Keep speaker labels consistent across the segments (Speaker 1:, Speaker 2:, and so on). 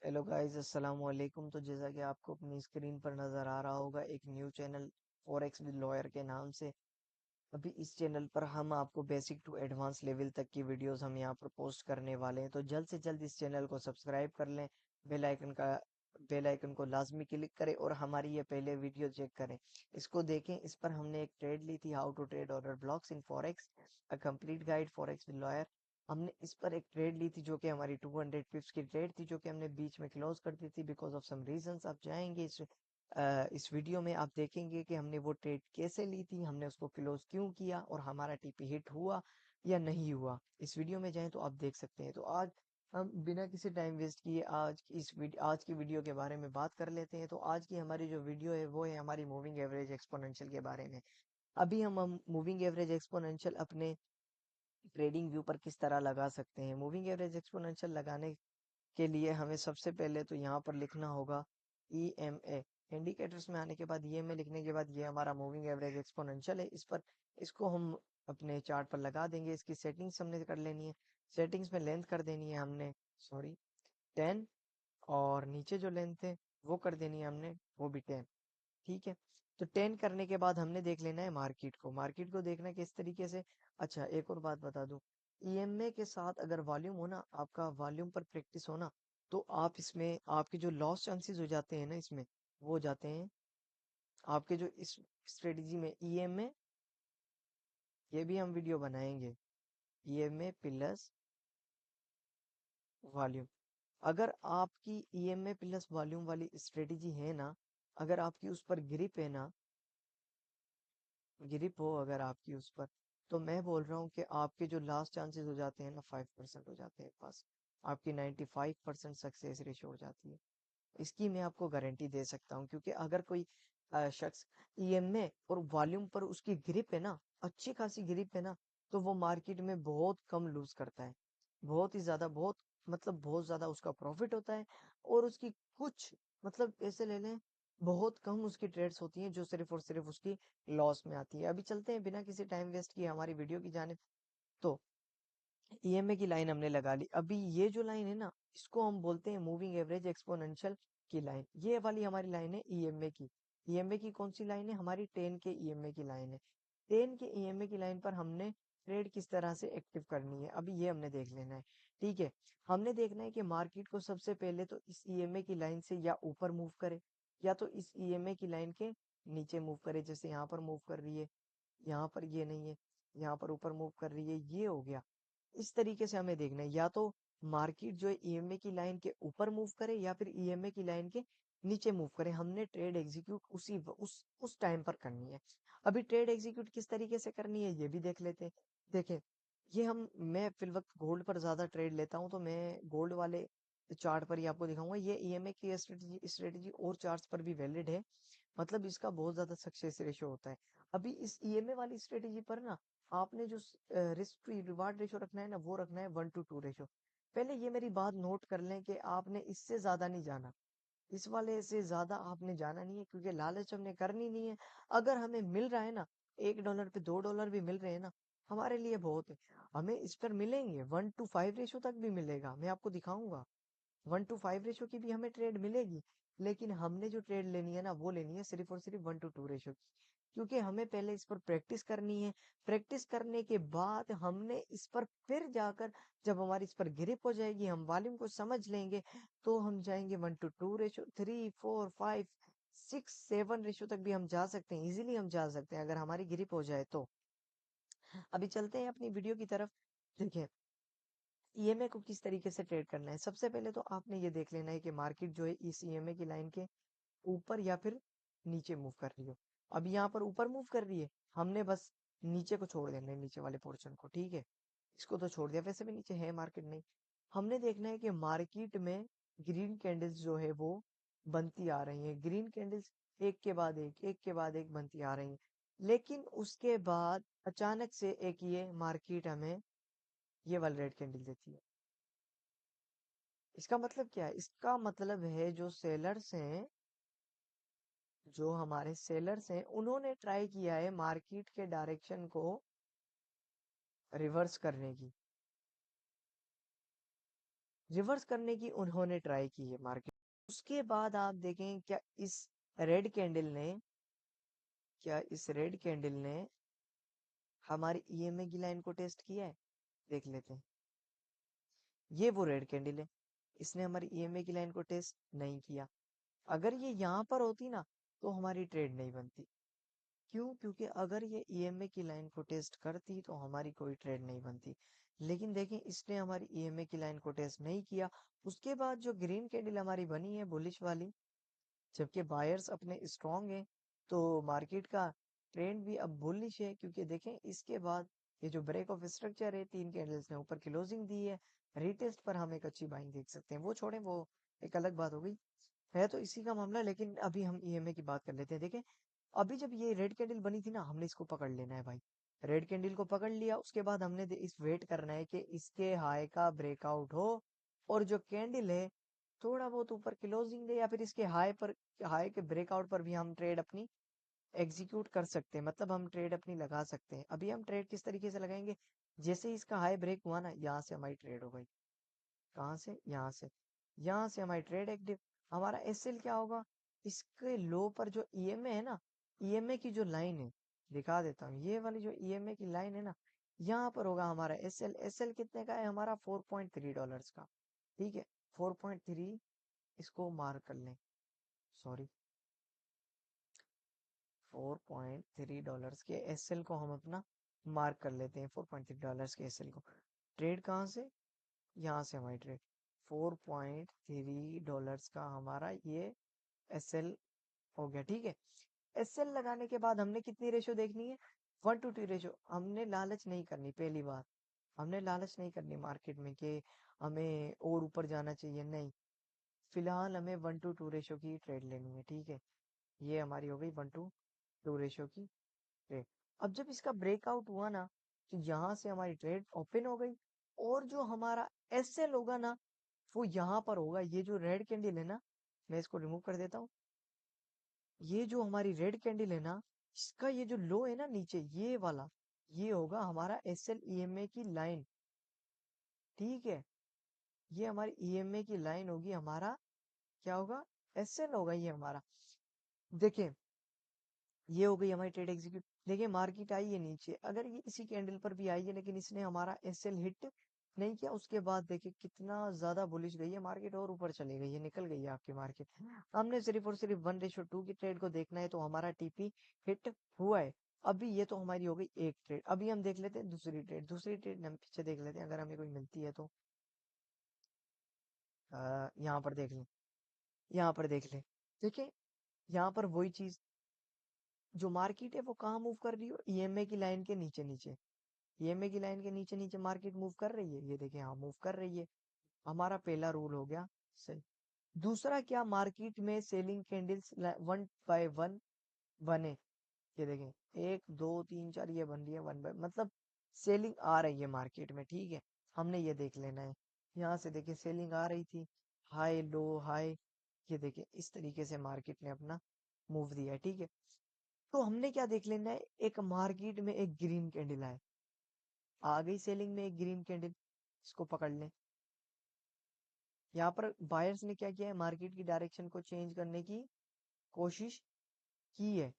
Speaker 1: Hello guys, अस्सलाम वालेकुम। तो जैसा कि आपको अपनी स्क्रीन पर नज़र आ रहा होगा, एक new channel forex with lawyer के नाम से। अभी इस चैनल पर हम आपको बेसिक टू एडवांस लेवल तक की वीडियोस हम यहाँ पर पोस्ट करने वाले हैं। तो जल्द से जल्द इस चैनल को सब्सक्राइब कर लें। बेल आइकन का बेल आइकन को लाजमी क्लिक करें और हमारी ये पहले वीडियो चेक करें, इसको देखें। इस पर हमने एक ट्रेड ली थी, how to trade order blocks in forex, a complete guide forex with lawyer. हमने इस पर एक ट्रेड ली थी जो कि हमारी 200 पिप्स की ट्रेड थी, जो कि हमने बीच में क्लोज कर दी थी बिकॉज ऑफ सम रीजंस। आप जाएंगे इस वीडियो में, आप देखेंगे कि हमने वो ट्रेड कैसे ली थी, हमने उसको क्लोज क्यों किया और हमारा टीपी हिट हुआ या नहीं हुआ। इस वीडियो में जाएं तो आप देख सकते हैं। तो आज हम बिना किसी टाइम वेस्ट किए आज की वीडियो के बारे में बात कर लेते हैं। तो आज की हमारी जो वीडियो है वो है हमारी मूविंग एवरेज एक्सपोनेंशियल के बारे में। अभी हम मूविंग एवरेज एक्सपोनेंशियल अपने ट्रेडिंग व्यू पर किस तरह लगा सकते हैं। मूविंग एवरेज एक्सपोनेंशियल लगाने के लिए हमें सबसे पहले तो यहाँ पर लिखना होगा EMA। इंडिकेटर्स में आने के बाद EMA लिखने के बाद ये हमारा मूविंग एवरेज एक्सपोनेंशियल है। इसको हम अपने चार्ट पर लगा देंगे। इसकी सेटिंग्स हमने कर लेनी है। सेटिंग्स में लेंथ कर देनी है हमने, सॉरी, 10। और नीचे जो लेंथ है वो कर देनी है हमने, वो भी 10। ठीक है। तो 10 करने के बाद हमने देख लेना है मार्केट को देखना है किस तरीके से। अच्छा, एक और बात बता दूं, EMA के साथ अगर वॉल्यूम हो ना, आपका वॉल्यूम पर प्रैक्टिस हो ना, तो आप इसमें आपके जो लॉस चांसेस हो जाते हैं ना, इसमें वो हो जाते हैं आपके जो इस स्ट्रेटजी में EMA, ये भी हम वीडियो बनाएंगे, EMA प्लस वॉल्यूम। अगर आपकी EMA प्लस वॉल्यूम वाली स्ट्रेटजी है ना, अगर आपकी उस पर ग्रिप हो अगर आपकी उस पर, तो मैं बोल रहा हूँ कि आपके जो लास्ट चांसेस हो जाते हैं ना, 5% हो जाते हैं बस। आपकी 95% सक्सेस रेशो हो जाती है। इसकी मैं आपको गारंटी दे सकता हूँ, क्योंकि अगर कोई शख्स EMA और वॉल्यूम पर उसकी ग्रिप है ना, अच्छी खासी ग्रिप है ना, तो वो मार्केट में बहुत कम लूज करता है। बहुत ही ज्यादा, बहुत मतलब बहुत ज्यादा उसका प्रॉफिट होता है। और उसकी कुछ मतलब ऐसे ले लें, बहुत कम उसकी ट्रेड्स होती हैं जो सिर्फ और सिर्फ उसकी लॉस में आती है। अभी चलते हैं बिना किसी टाइम वेस्ट किए हमारी वीडियो की जाने। तो EMA की लाइन हमने लगा ली। अभी ये जो लाइन है ना, इसको हम बोलते हैं मूविंग एवरेज एक्सपोनेंशियल की लाइन। ये वाली हमारी लाइन है EMA की। EMA की कौन सी लाइन है? हमारी 10 के EMA की लाइन है। 10 के EMA की लाइन पर हमने ट्रेड किस तरह से एक्टिव करनी है, अभी ये हमने देख लेना है। ठीक है। हमने देखना है कि मार्केट को सबसे पहले तो इस EMA की लाइन से या ऊपर मूव करे, या तो इस EMA की लाइन के नीचे मूव करे। जैसे यहाँ पर मूव कर रही है, यहाँ पर ये नहीं है, यहाँ पर ऊपर मूव कर रही है, ये हो गया। इस तरीके से हमें देखना है, या तो मार्केट जो है EMA की लाइन के ऊपर मूव करे या फिर EMA की लाइन के नीचे मूव करे। हमने ट्रेड एग्जीक्यूट उस टाइम पर करनी है। अभी ट्रेड एग्जीक्यूट किस तरीके से करनी है ये भी देख लेते हैं। देखें, ये मैं फिल वक्त गोल्ड पर ज्यादा ट्रेड लेता हूँ, तो मैं गोल्ड वाले चार्ट पर ही आपको दिखाऊंगा। ये EMA की स्ट्रेटेजी और चार्ट्स पर भी वैलिड है, मतलब इसका बहुत ज्यादा सक्सेस रेशियो होता है। अभी इस EMA वाली स्ट्रेटेजी पर ना, आपने जो रिस्क फ्री रिवार्ड रेशो रखना है ना, वो रखना है 1:2 रेशो। पहले ये मेरी बात नोट कर लें कि आपने इससे ज्यादा नहीं जाना, इस वाले से ज्यादा आपने जाना नहीं है, क्योंकि लालच हमने करनी नहीं है। अगर हमें मिल रहा है ना, $1 पे $2 भी मिल रहे हैं ना, हमारे लिए बहुत है। हमें इस पर मिलेंगे 1:5 रेशो तक भी मिलेगा, मैं आपको दिखाऊंगा। 1:5 रेशो की भी हमें ट्रेड मिलेगी, लेकिन हमने जो ट्रेड लेनी है ना, वो लेनी है सिर्फ और सिर्फ 1:2 रेशो की, क्योंकि हमें पहले इस पर प्रैक्टिस करनी है। प्रैक्टिस करने के बाद हमने इस पर फिर जाकर, जब हमारी इस पर ग्रिप हो जाएगी, हम वॉल्यूम को समझ लेंगे, तो हम जाएंगे 1:2 रेशो, 3, 4, 5, 6, 7 रेशो तक भी हम जा सकते हैं। इजीली हम जा सकते हैं अगर हमारी ग्रिप हो जाए तो। अभी चलते हैं अपनी वीडियो की तरफ। देखिए, EMA को किस तरीके से ट्रेड करना है। सबसे पहले तो आपने ये देख लेना है कि मार्केट जो है इस EMA की लाइन के ऊपर या फिर नीचे मूव कर रही हो। अब यहाँ पर ऊपर मूव कर रही है, हमने बस नीचे को छोड़ देना है, नीचे वाले पोर्शन को। ठीक है, इसको तो छोड़ दिया, वैसे भी नीचे है मार्केट नहीं। हमने देखना है कि मार्केट में ग्रीन कैंडल्स जो है वो बनती आ रही हैं। ग्रीन कैंडल्स एक के बाद एक बनती आ रही हैं, लेकिन उसके बाद अचानक से एक ये मार्केट हमें ये वाली रेड कैंडल देती है। इसका मतलब क्या है? इसका मतलब है जो हमारे सेलर्स हैं, उन्होंने ट्राई किया है मार्केट के डायरेक्शन को रिवर्स करने की। रिवर्स करने की उन्होंने ट्राई की है मार्केट। उसके बाद आप देखें क्या इस रेड कैंडल ने हमारी ईएमए की लाइन को टेस्ट किया है? देख लेते हैं। ये वो रेड कैंडल है, इसने हमारी ईएमए की लाइन को टेस्ट नहीं किया। अगर ये यहाँ पर होती ना तो हमारी ट्रेड नहीं बनती। क्यों? क्योंकि अगर ये ईएमए की लाइन को टेस्ट करती तो हमारी कोई ट्रेड नहीं बनती। लेकिन देखें, इसने हमारी ईएमए की लाइन को टेस्ट नहीं किया। उसके बाद जो ग्रीन कैंडल हमारी बनी है बुलिश वाली, जबकि बायर्स अपने स्ट्रांग हैं, तो मार्केट का ट्रेंड भी अब बुलिश है। क्योंकि देखें, इसके बाद ये जो ब्रेक ऑफ स्ट्रक्चर है, 3 कैंडल्स ने ऊपर क्लोजिंग दी है, रीटेस्ट पर हम एक अच्छी बाइंग देख सकते हैं। वो छोड़ें, वो एक अलग बात हो गई, है तो इसी का मामला। लेकिन अभी हम ईएमए की बात कर लेते हैं। देखें, अभी जब ये रेड कैंडल बनी थी ना, हमने इसको पकड़ लेना है भाई। रेड कैंडल को पकड़ लिया, उसके बाद हमने इस वेट करना है कि इसके हाई का ब्रेकआउट हो और जो कैंडल है थोड़ा बहुत ऊपर क्लोजिंग दे, या फिर इसके हाई के ब्रेकआउट पर भी हम ट्रेड अपनी एग्जीक्यूट कर सकते हैं, मतलब हम ट्रेड अपनी लगा सकते हैं। अभी हम ट्रेड किस तरीके से लगाएंगे? जैसे ही इसका हाई ब्रेक हुआ ना, यहाँ से हमारी ट्रेड हो गई। कहाँ से? यहाँ से हमारी ट्रेड एक्टिव। हमारा एसएल क्या होगा? इसके लो पर जो ईएमए है ना, ईएमए की जो लाइन है, दिखा देता हूँ, ये वाली जो ईएमए की लाइन है ना, यहाँ पर होगा हमारा एसएल। एसएल कितने का है हमारा? $4.3 का। ठीक है, 4.3, इसको मार्क कर लें। सॉरी, $4.3 के एसएल को हम अपना मार्क कर लेते हैं। $4.3 के एसएल को। ट्रेड कहाँ से? यहाँ से हमारी ट्रेड $4.3 का हमारा ये एसएल हो गया। ठीक है, एसएल लगाने के बाद हमने कितनी रेशो देखनी है? 1:2 रेशो। हमने लालच नहीं करनी, पहली बात, हमने लालच नहीं करनी मार्केट में कि हमें और ऊपर जाना चाहिए, नहीं। फिलहाल हमें 1:2 रेशो की ट्रेड लेनी है। ठीक है, ये हमारी हो गई 1:2 रेशो की ट्रेड। अब जब इसका ब्रेकआउट हुआ ना, तो यहाँ से हमारी ट्रेड ओपन हो गई, और जो हमारा एसएल होगा ना, वो यहाँ पर होगा। ये जो रेड कैंडल है ना, मैं इसको रिमूव कर देता हूँ। ये जो हमारी रेड कैंडल है ना, इसका ये जो लो है ना नीचे, ये वाला, ये होगा हमारा एसएल ईएमए की लाइन। ठीक है, ये हमारी ईएमए की लाइन होगी, हमारा क्या होगा? एसएल होगा ये हमारा। देखें, ये हो गई हमारी ट्रेड एग्जीक्यूट। देखिए, मार्केट आई है नीचे, अगर ये इसी कैंडल पर भी आई है, लेकिन इसने हमारा एसएल हिट नहीं किया, उसके बाद देखिए कितना ज्यादा बुलिश गई है मार्केट, और ऊपर चली गई है, निकल गई है आपकी मार्केट। हमने सिर्फ और सिर्फ 1:2 की ट्रेड को देखना है, तो हमारा टीपी हिट हुआ है। अभी ये तो हमारी हो गई एक ट्रेड। अभी हम देख लेते हैं दूसरी ट्रेड। दूसरी ट्रेड हम पीछे देख लेते हैं, अगर हमें कोई मिलती है तो यहाँ पर देख लें, यहाँ पर देख लें। देखिए, यहाँ पर वही चीज, जो मार्केट है वो कहाँ मूव कर रही हो? ईएमए की लाइन के नीचे नीचे। ईएमए की लाइन के नीचे नीचे मार्केट मूव कर रही है, ये देखिए, हाँ मूव कर रही है। हमारा पहला रूल हो गया सही। दूसरा क्या? मार्केट में सेलिंग कैंडल्स 1 बाय 1 बने। ये देखें, 1 2 3 4, ये बन रही है 1 बाय, मतलब सेलिंग आ रही है मार्केट में। ठीक है, हमने ये देख लेना है। यहाँ से देखिए सेलिंग आ रही थी, हाई लो हाई, ये देखिए इस तरीके से मार्केट ने अपना मूव दिया है। ठीक है, तो हमने क्या देख लेना है? एक मार्केट में एक ग्रीन कैंडल आए, आ गई सेलिंग में एक ग्रीन कैंडल, इसको पकड़ लें। यहाँ पर बायर्स ने क्या किया है? मार्केट की डायरेक्शन को चेंज करने की कोशिश की है,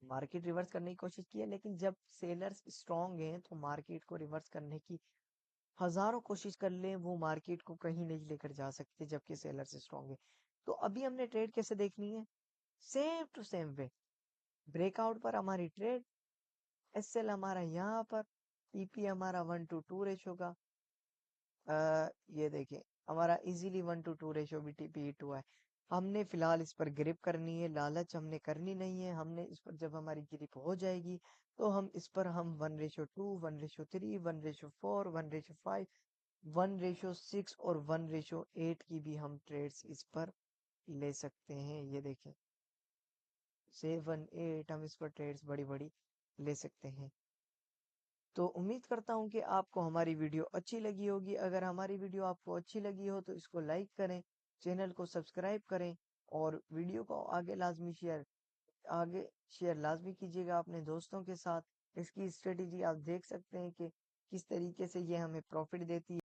Speaker 1: मार्केट रिवर्स करने की कोशिश की है। लेकिन जब सेलर्स स्ट्रांग हैं, तो मार्केट को रिवर्स करने की हजारों कोशिश कर ले, वो मार्केट को कहीं नहीं लेकर जा सकते, जबकि सेलर्स स्ट्रांग है। तो अभी हमने ट्रेड कैसे देखनी है? Same to same way. Breakout पर हमारी ट्रेड, एसएल हमारा यहाँ पर, टीपी हमारा 1:2 रेशो का। ये देखिए, हमारा इजीली 1:2 रेशो भी टीपी हिट हुआ है। हमने फिलहाल इस पर ग्रिप करनी है, लालच हमने करनी नहीं है। हमने इस पर, जब हमारी ग्रिप हो जाएगी, तो हम इस पर 1:2, 1:3, 1:4, 1:5, 1:6 और 1:8 की भी हम ट्रेड्स इस पर ले सकते हैं। ये देखें, 7 8 हम इस पर ट्रेड्स बड़ी बड़ी ले सकते हैं। तो उम्मीद करता हूँ कि आपको हमारी वीडियो अच्छी लगी होगी। अगर हमारी वीडियो आपको अच्छी लगी हो तो इसको लाइक करें, चैनल को सब्सक्राइब करें, और वीडियो को आगे शेयर लाजमी कीजिएगा अपने दोस्तों के साथ। इसकी स्ट्रेटेजी आप देख सकते हैं कि किस तरीके से ये हमें प्रॉफिट देती है।